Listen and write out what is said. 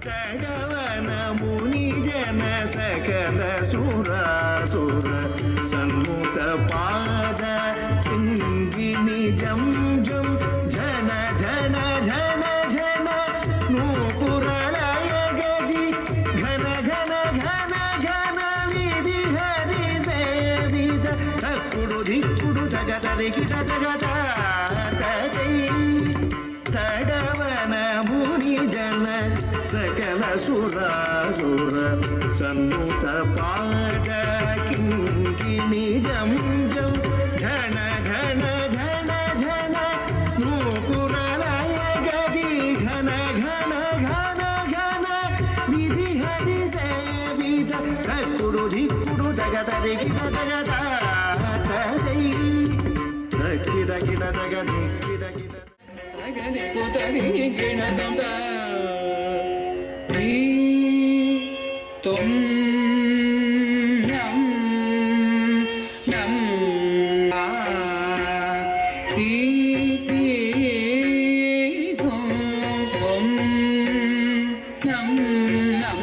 ಕಡವನ ಮುನಿ ಜನ ಸಕಲ ಸುರಾಸುರ ಸನ್ಮುಖ ಪಾದ ಕಿಂಗಿಣಿ ಜಂ ಜಂ ಝನ ಝನ ಝನ ಝನ ನೂಪುರಲಯ ಗದಿ ಘನ ಘನ ಘನ ಘನ ವಿಧಿ ಹರಿ ಸೇವಿದ ತಕ್ಕುಡು ದಿಕ್ಕುಡು ತಗದರೆ ಗಿಡ ತಗದ ತಡವನ ಮುನಿ ಜನ ಸಕಲ ಸುರಾಸುರ ಸನ್ನುತ ಪಾದ ಕಿಂಕಿಣಿ ಜಂ ಜಂ ಘನ ಘನ ಘನ ಘನ ನೂಪುರಲಯ ಗದಿ ಘನ ಘನ ಘನ ಘನ ವಿಧಿ ಹರಿ ಸೇವಿದ ತಕ್ಕುಡು ದಿಕ್ಕುಡು ತಗದರೆ ಗಿಡ ತಗದ ಗಿಡ ಗಿಡ ತಗದಿ ಗಿಡ ಗಿಡ ತುಂ ನಂ ನಂ ತುಂ ನಂ ನಂ